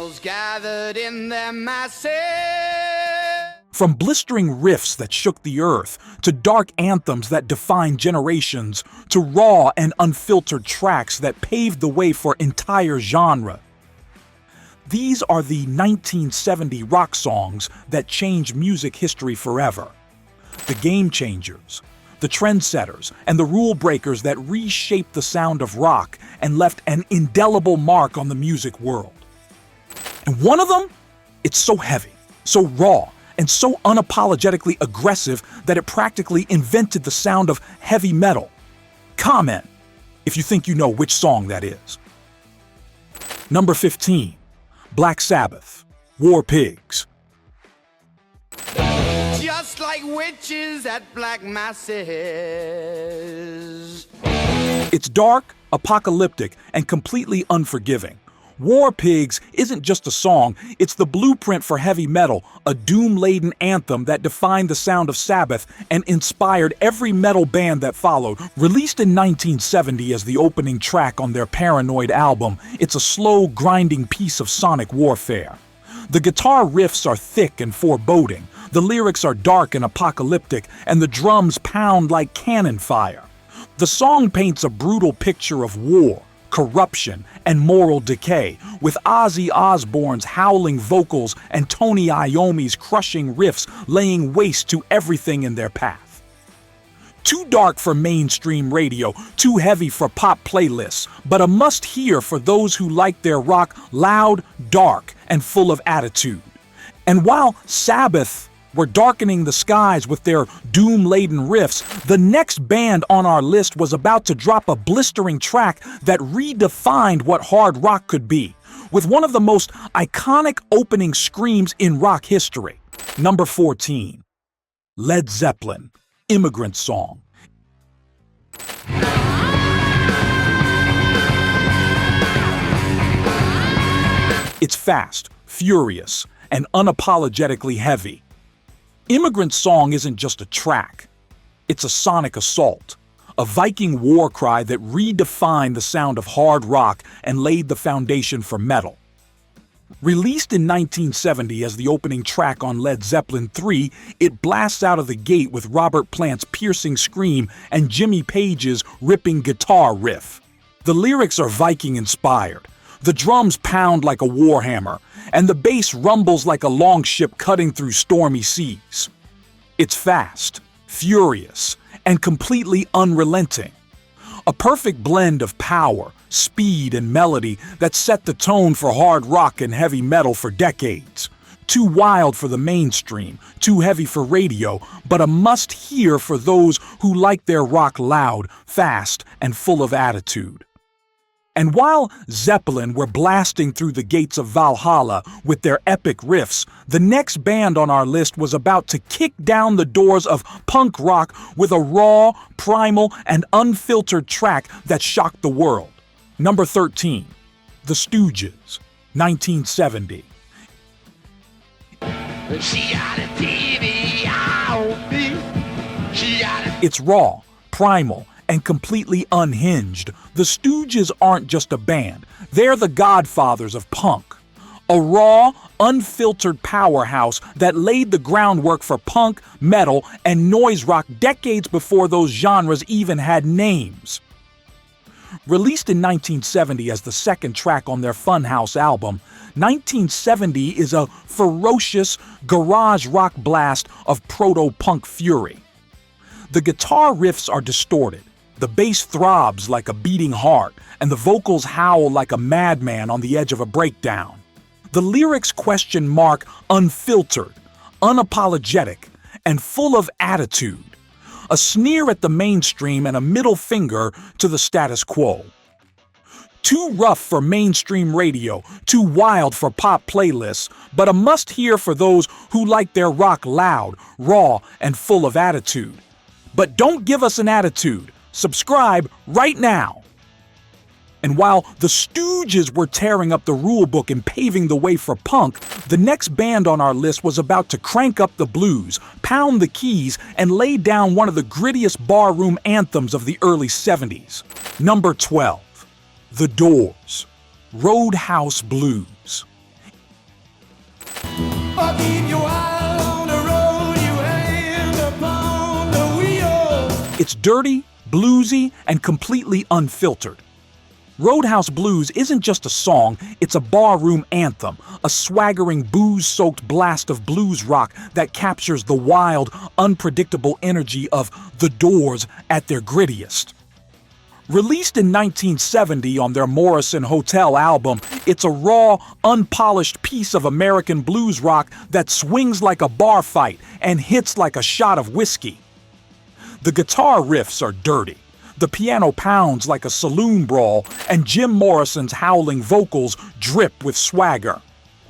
angels gathered in their masses. From blistering riffs that shook the earth, to dark anthems that defined generations, to raw and unfiltered tracks that paved the way for entire genre. These are the 1970 rock songs that changed music history forever. The game changers, the trendsetters, and the rule breakers that reshaped the sound of rock and left an indelible mark on the music world. And one of them, it's so heavy, so raw, and so unapologetically aggressive that it practically invented the sound of heavy metal. Comment if you think you know which song that is. Number 15, Black Sabbath, War Pigs. Just like witches at black masses. It's dark, apocalyptic, and completely unforgiving. War Pigs isn't just a song, it's the blueprint for heavy metal, a doom-laden anthem that defined the sound of Sabbath and inspired every metal band that followed. Released in 1970 as the opening track on their Paranoid album, it's a slow, grinding piece of sonic warfare. The guitar riffs are thick and foreboding, the lyrics are dark and apocalyptic, and the drums pound like cannon fire. The song paints a brutal picture of war, corruption, and moral decay, with Ozzy Osbourne's howling vocals and Tony Iommi's crushing riffs laying waste to everything in their path. Too dark for mainstream radio, too heavy for pop playlists, but a must-hear for those who like their rock loud, dark, and full of attitude. And while Sabbath were darkening the skies with their doom-laden riffs, the next band on our list was about to drop a blistering track that redefined what hard rock could be, with one of the most iconic opening screams in rock history. Number 14, Led Zeppelin, Immigrant Song. It's fast, furious, and unapologetically heavy. Immigrant Song isn't just a track. It's a sonic assault, a Viking war cry that redefined the sound of hard rock and laid the foundation for metal. Released in 1970 as the opening track on Led Zeppelin 3, it blasts out of the gate with Robert Plant's piercing scream and Jimmy Page's ripping guitar riff. The lyrics are Viking-inspired. The drums pound like a warhammer, and the bass rumbles like a longship cutting through stormy seas. It's fast, furious, and completely unrelenting. A perfect blend of power, speed, and melody that set the tone for hard rock and heavy metal for decades. Too wild for the mainstream, too heavy for radio, but a must-hear for those who like their rock loud, fast, and full of attitude. And while Zeppelin were blasting through the gates of Valhalla with their epic riffs, the next band on our list was about to kick down the doors of punk rock with a raw, primal, and unfiltered track that shocked the world. Number 13, The Stooges, 1970. It's raw, primal, and completely unhinged. The Stooges aren't just a band, they're the godfathers of punk. A raw, unfiltered powerhouse that laid the groundwork for punk, metal, and noise rock decades before those genres even had names. Released in 1970 as the second track on their Funhouse album, 1970 is a ferocious garage rock blast of proto-punk fury. The guitar riffs are distorted, the bass throbs like a beating heart, and the vocals howl like a madman on the edge of a breakdown. The lyrics question mark unfiltered, unapologetic, and full of attitude. A sneer at the mainstream and a middle finger to the status quo. Too rough for mainstream radio, too wild for pop playlists, but a must-hear for those who like their rock loud, raw, and full of attitude. But don't give us an attitude. Subscribe right now. And while the Stooges were tearing up the rulebook and paving the way for punk, the next band on our list was about to crank up the blues, pound the keys, and lay down one of the grittiest barroom anthems of the early 70s. Number 12, The Doors, Roadhouse Blues. It's dirty, bluesy, and completely unfiltered. Roadhouse Blues isn't just a song, it's a barroom anthem, a swaggering booze-soaked blast of blues rock that captures the wild, unpredictable energy of The Doors at their grittiest. Released in 1970 on their Morrison Hotel album, it's a raw, unpolished piece of American blues rock that swings like a bar fight and hits like a shot of whiskey. The guitar riffs are dirty. The piano pounds like a saloon brawl, and Jim Morrison's howling vocals drip with swagger.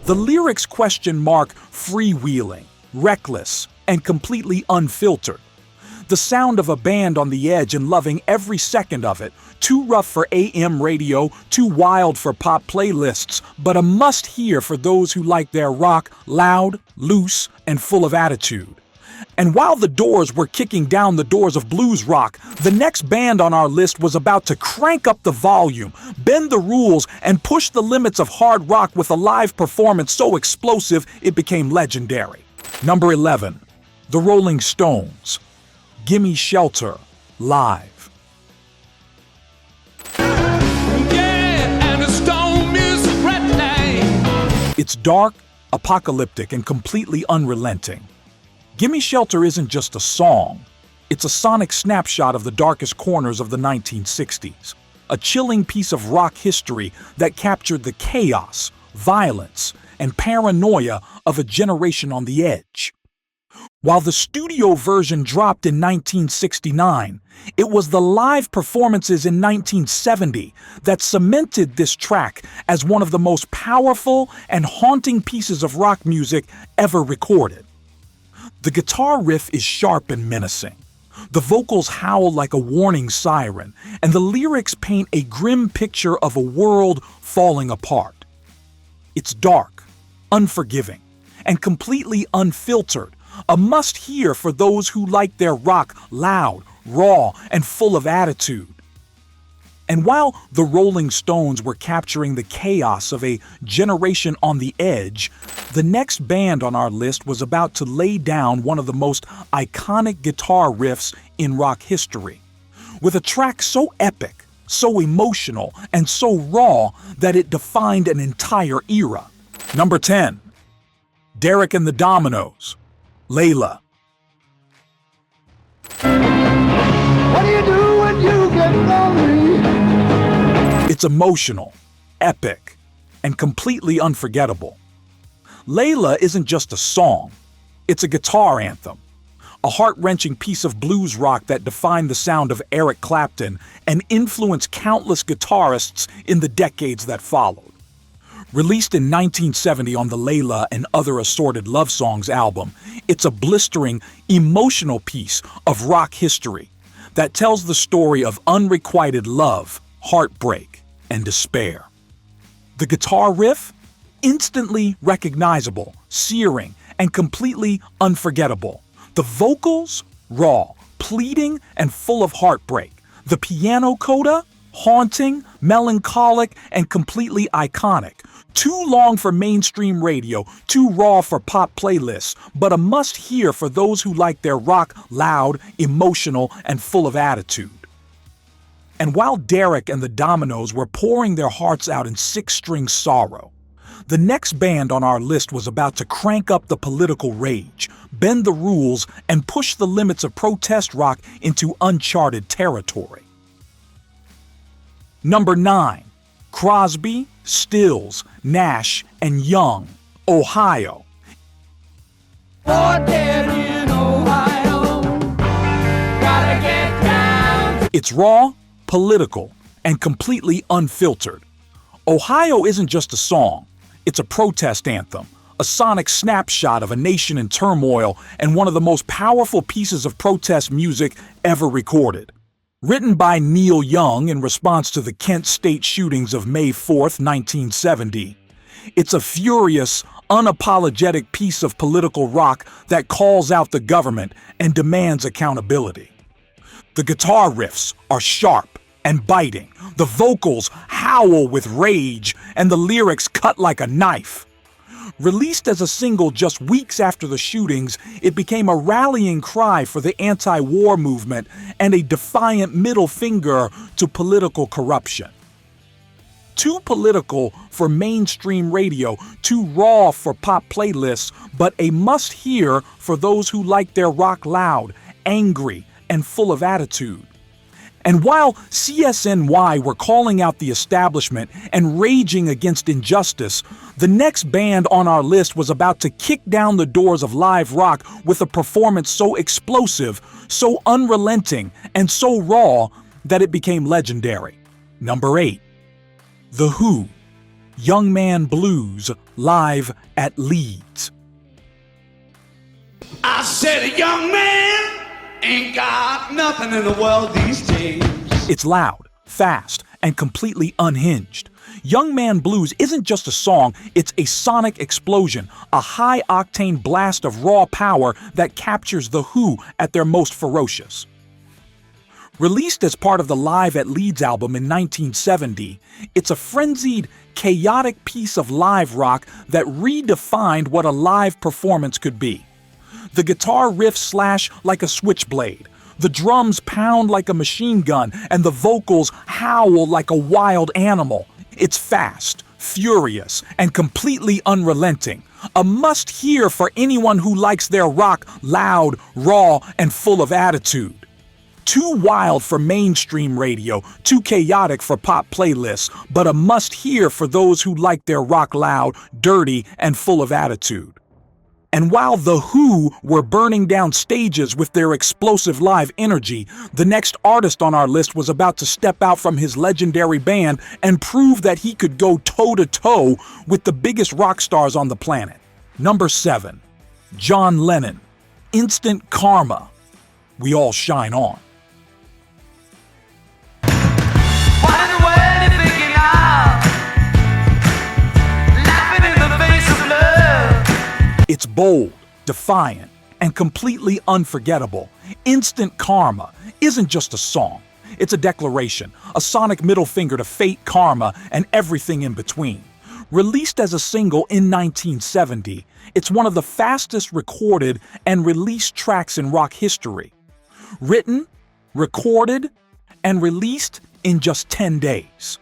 The lyrics question mark freewheeling, reckless, and completely unfiltered. The sound of a band on the edge and loving every second of it, too rough for AM radio, too wild for pop playlists, but a must-hear for those who like their rock loud, loose, and full of attitude. And while the Doors were kicking down the doors of blues rock, the next band on our list was about to crank up the volume, bend the rules, and push the limits of hard rock with a live performance so explosive it became legendary. Number 11. The Rolling Stones. Gimme Shelter, live. It's dark, apocalyptic, and completely unrelenting. Gimme Shelter isn't just a song, it's a sonic snapshot of the darkest corners of the 1960s, a chilling piece of rock history that captured the chaos, violence, and paranoia of a generation on the edge. While the studio version dropped in 1969, it was the live performances in 1970 that cemented this track as one of the most powerful and haunting pieces of rock music ever recorded. The guitar riff is sharp and menacing. The vocals howl like a warning siren, and the lyrics paint a grim picture of a world falling apart. It's dark, unforgiving, and completely unfiltered, a must-hear for those who like their rock loud, raw, and full of attitude. And while the Rolling Stones were capturing the chaos of a generation on the edge, the next band on our list was about to lay down one of the most iconic guitar riffs in rock history. With a track so epic, so emotional, and so raw that it defined an entire era. Number 10. Derek and the Dominos, Layla. What do you do when you get lonely? It's emotional, epic, and completely unforgettable. Layla isn't just a song, it's a guitar anthem, a heart-wrenching piece of blues rock that defined the sound of Eric Clapton and influenced countless guitarists in the decades that followed. Released in 1970 on the Layla and Other Assorted Love Songs album, it's a blistering, emotional piece of rock history that tells the story of unrequited love, heartbreak, and despair. The guitar riff? Instantly recognizable, searing, and completely unforgettable. The vocals? Raw, pleading, and full of heartbreak. The piano coda? Haunting, melancholic, and completely iconic. Too long for mainstream radio, too raw for pop playlists, but a must-hear for those who like their rock loud, emotional, and full of attitude. And while Derek and the Dominos were pouring their hearts out in six-string sorrow, the next band on our list was about to crank up the political rage, bend the rules, and push the limits of protest rock into uncharted territory. Number 9. Crosby, Stills, Nash, and Young, Ohio. It's raw, political, and completely unfiltered. Ohio isn't just a song, it's a protest anthem, a sonic snapshot of a nation in turmoil, and one of the most powerful pieces of protest music ever recorded. Written by Neil Young in response to the Kent State shootings of May 4th, 1970, it's a furious, unapologetic piece of political rock that calls out the government and demands accountability. The guitar riffs are sharp and biting, the vocals howl with rage, and the lyrics cut like a knife. Released as a single just weeks after the shootings, it became a rallying cry for the anti-war movement and a defiant middle finger to political corruption. Too political for mainstream radio, too raw for pop playlists, but a must-hear for those who like their rock loud, angry, and full of attitude. And while CSNY were calling out the establishment and raging against injustice, the next band on our list was about to kick down the doors of live rock with a performance so explosive, so unrelenting, and so raw that it became legendary. Number 8. The Who, Young Man Blues, live at Leeds. I said a young man ain't got nothing in the world these days. It's loud, fast, and completely unhinged. Young Man Blues isn't just a song, it's a sonic explosion, a high-octane blast of raw power that captures The Who at their most ferocious. Released as part of the Live at Leeds album in 1970, it's a frenzied, chaotic piece of live rock that redefined what a live performance could be. The guitar riffs slash like a switchblade, the drums pound like a machine gun, and the vocals howl like a wild animal. It's fast, furious, and completely unrelenting. A must-hear for anyone who likes their rock loud, raw, and full of attitude. Too wild for mainstream radio, too chaotic for pop playlists, but a must-hear for those who like their rock loud, dirty, and full of attitude. And while The Who were burning down stages with their explosive live energy, the next artist on our list was about to step out from his legendary band and prove that he could go toe-to-toe with the biggest rock stars on the planet. Number 7. John Lennon, Instant Karma. We all shine on. What in the world you thinking of? Laughing in the face of love. It's bold, defiant, and completely unforgettable. Instant Karma isn't just a song. It's a declaration, a sonic middle finger to fate, karma, and everything in between. Released as a single in 1970, it's one of the fastest recorded and released tracks in rock history. Written, recorded, and released in just 10 days.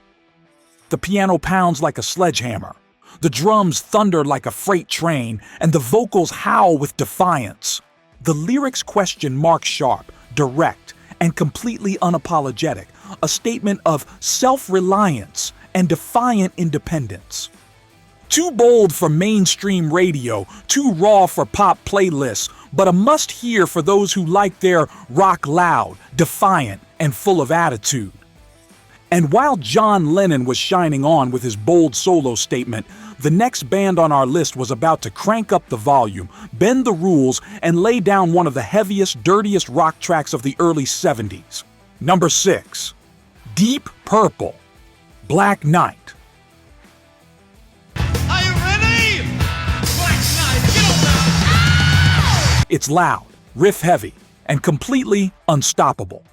The piano pounds like a sledgehammer. The drums thunder like a freight train, and the vocals howl with defiance. The lyrics question mark sharp, direct, and completely unapologetic, a statement of self-reliance and defiant independence. Too bold for mainstream radio, too raw for pop playlists, but a must-hear for those who like their rock loud, defiant, and full of attitude. And while John Lennon was shining on with his bold solo statement, the next band on our list was about to crank up the volume, bend the rules, and lay down one of the heaviest, dirtiest rock tracks of the early 70s. Number 6. Deep Purple, Black Knight. Are you ready? Black Knight, get on now! It's loud, riff-heavy, and completely unstoppable.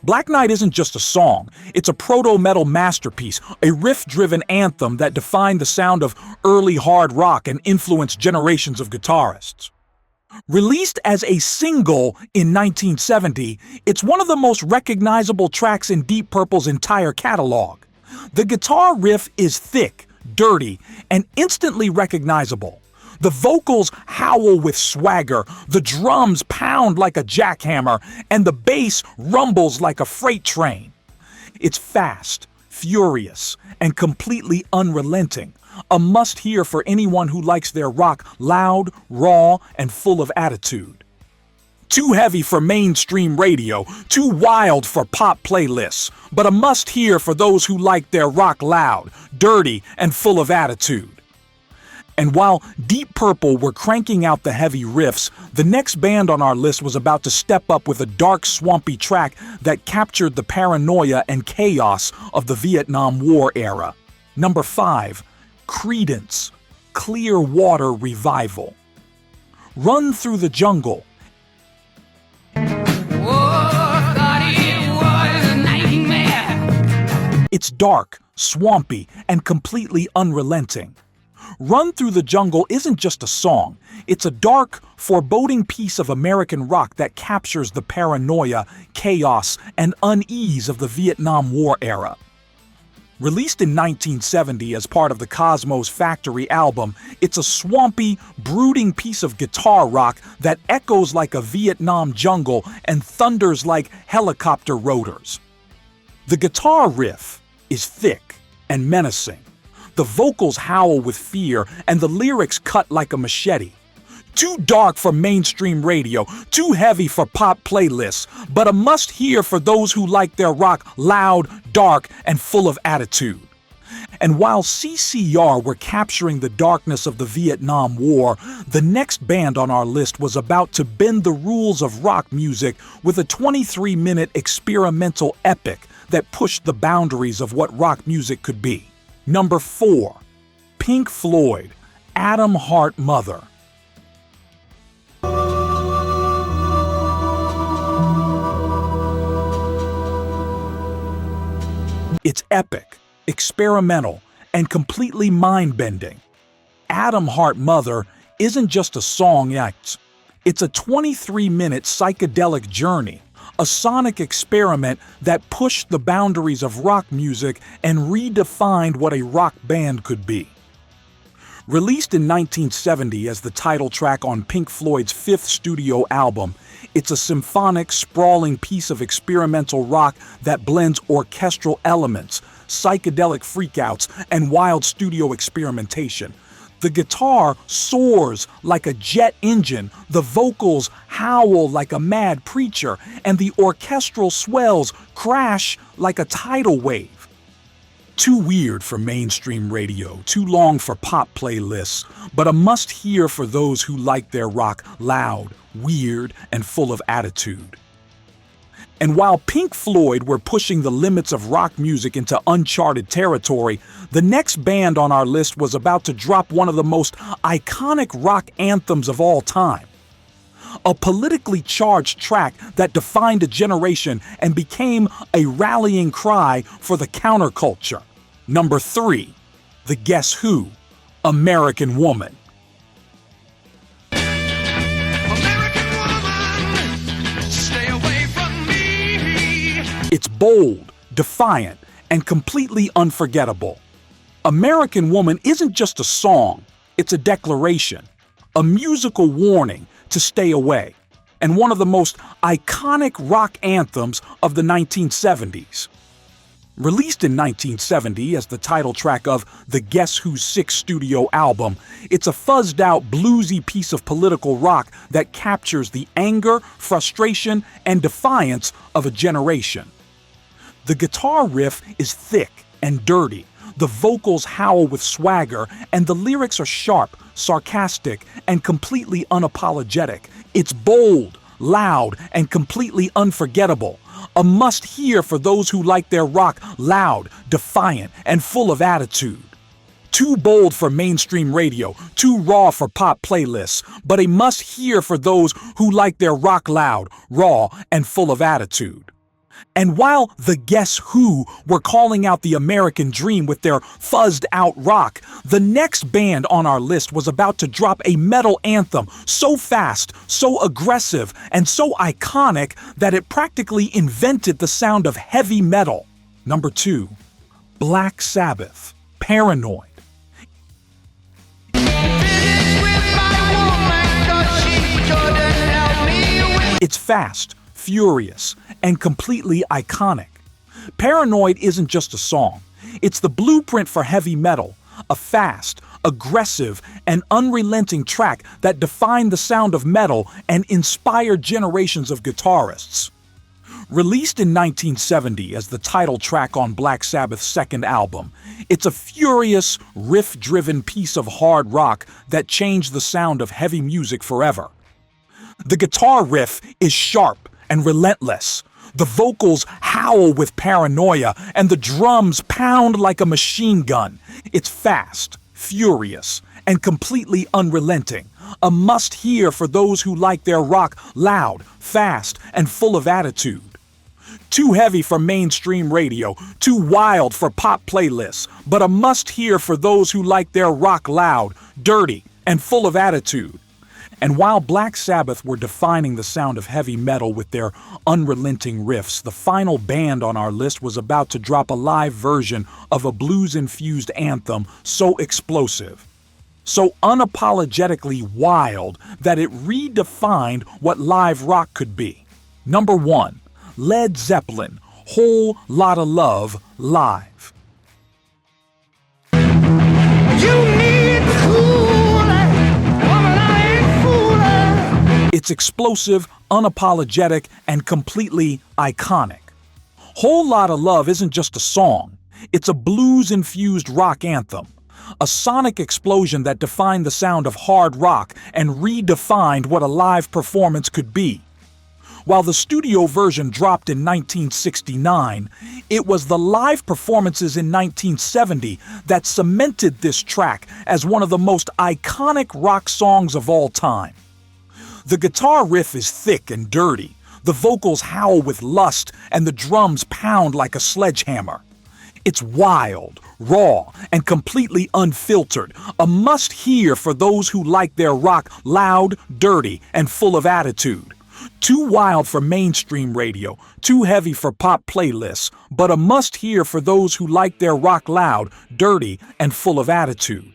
Black Knight isn't just a song, it's a proto-metal masterpiece, a riff-driven anthem that defined the sound of early hard rock and influenced generations of guitarists. Released as a single in 1970, it's one of the most recognizable tracks in Deep Purple's entire catalog. The guitar riff is thick, dirty, and instantly recognizable. The vocals howl with swagger, the drums pound like a jackhammer, and the bass rumbles like a freight train. It's fast, furious, and completely unrelenting, a must-hear for anyone who likes their rock loud, raw, and full of attitude. Too heavy for mainstream radio, too wild for pop playlists, but a must-hear for those who like their rock loud, dirty, and full of attitude. And while Deep Purple were cranking out the heavy riffs, the next band on our list was about to step up with a dark, swampy track that captured the paranoia and chaos of the Vietnam War era. Number 5. Creedence, Clear Water Revival. Run Through the Jungle. It's dark, swampy, and completely unrelenting. Run Through the Jungle isn't just a song. It's a dark, foreboding piece of American rock that captures the paranoia, chaos, and unease of the Vietnam War era. Released in 1970 as part of the Cosmos Factory album, it's a swampy, brooding piece of guitar rock that echoes like a Vietnam jungle and thunders like helicopter rotors. The guitar riff is thick and menacing. The vocals howl with fear, and the lyrics cut like a machete. Too dark for mainstream radio, too heavy for pop playlists, but a must-hear for those who like their rock loud, dark, and full of attitude. And while CCR were capturing the darkness of the Vietnam War, the next band on our list was about to bend the rules of rock music with a 23-minute experimental epic that pushed the boundaries of what rock music could be. Number 4. Pink Floyd, Atom Heart Mother. It's epic, experimental, and completely mind-bending. Atom Heart Mother isn't just a song act. It's a 23-minute psychedelic journey, a sonic experiment that pushed the boundaries of rock music and redefined what a rock band could be. Released in 1970 as the title track on Pink Floyd's fifth studio album, it's a symphonic, sprawling piece of experimental rock that blends orchestral elements, psychedelic freakouts, and wild studio experimentation. The guitar soars like a jet engine, the vocals howl like a mad preacher, and the orchestral swells crash like a tidal wave. Too weird for mainstream radio, too long for pop playlists, but a must-hear for those who like their rock loud, weird, and full of attitude. And while Pink Floyd were pushing the limits of rock music into uncharted territory, the next band on our list was about to drop one of the most iconic rock anthems of all time. A politically charged track that defined a generation and became a rallying cry for the counterculture. Number 3. The Guess Who, American Woman. It's bold, defiant, and completely unforgettable. American Woman isn't just a song, it's a declaration, a musical warning to stay away, and one of the most iconic rock anthems of the 1970s. Released in 1970 as the title track of the Guess Who's sixth studio album, it's a fuzzed-out, bluesy piece of political rock that captures the anger, frustration, and defiance of a generation. The guitar riff is thick and dirty, the vocals howl with swagger, and the lyrics are sharp, sarcastic, and completely unapologetic. It's bold, loud, and completely unforgettable. A must-hear for those who like their rock loud, defiant, and full of attitude. Too bold for mainstream radio, too raw for pop playlists, but a must-hear for those who like their rock loud, raw, and full of attitude. And while the Guess Who were calling out the American dream with their fuzzed-out rock, the next band on our list was about to drop a metal anthem so fast, so aggressive, and so iconic that it practically invented the sound of heavy metal. Number 2. Black Sabbath, Paranoid. It's fast, furious, and completely iconic. Paranoid isn't just a song. It's the blueprint for heavy metal, a fast, aggressive, and unrelenting track that defined the sound of metal and inspired generations of guitarists. Released in 1970 as the title track on Black Sabbath's second album, it's a furious, riff-driven piece of hard rock that changed the sound of heavy music forever. The guitar riff is sharp and relentless. The vocals howl with paranoia, and the drums pound like a machine gun. It's fast, furious, and completely unrelenting. A must-hear for those who like their rock loud, fast, and full of attitude. Too heavy for mainstream radio, too wild for pop playlists, but a must-hear for those who like their rock loud, dirty, and full of attitude. And while Black Sabbath were defining the sound of heavy metal with their unrelenting riffs, the final band on our list was about to drop a live version of a blues-infused anthem so explosive, so unapologetically wild that it redefined what live rock could be. Number 1, Led Zeppelin, Whole Lotta Love, live. It's explosive, unapologetic, and completely iconic. Whole Lotta Love isn't just a song, it's a blues-infused rock anthem, a sonic explosion that defined the sound of hard rock and redefined what a live performance could be. While the studio version dropped in 1969, it was the live performances in 1970 that cemented this track as one of the most iconic rock songs of all time. The guitar riff is thick and dirty, the vocals howl with lust, and the drums pound like a sledgehammer. It's wild, raw, and completely unfiltered, a must-hear for those who like their rock loud, dirty, and full of attitude. Too wild for mainstream radio, too heavy for pop playlists, but a must-hear for those who like their rock loud, dirty, and full of attitude.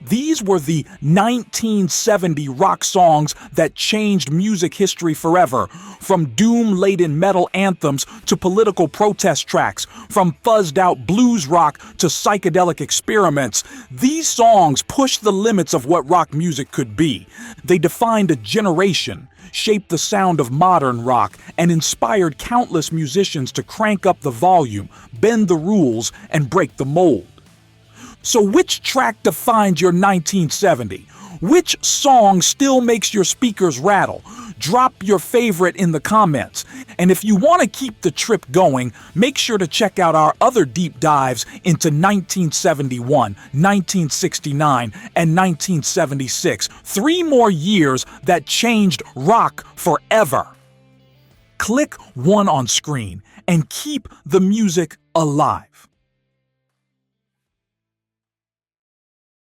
These were the 1970 rock songs that changed music history forever, from doom-laden metal anthems to political protest tracks, from fuzzed-out blues rock to psychedelic experiments. These songs pushed the limits of what rock music could be. They defined a generation, shaped the sound of modern rock, and inspired countless musicians to crank up the volume, bend the rules, and break the mold. So which track defines your 1970? Which song still makes your speakers rattle? Drop your favorite in the comments. And if you want to keep the trip going, make sure to check out our other deep dives into 1971, 1969, and 1976. 3 more years that changed rock forever. Click 1 on screen and keep the music alive.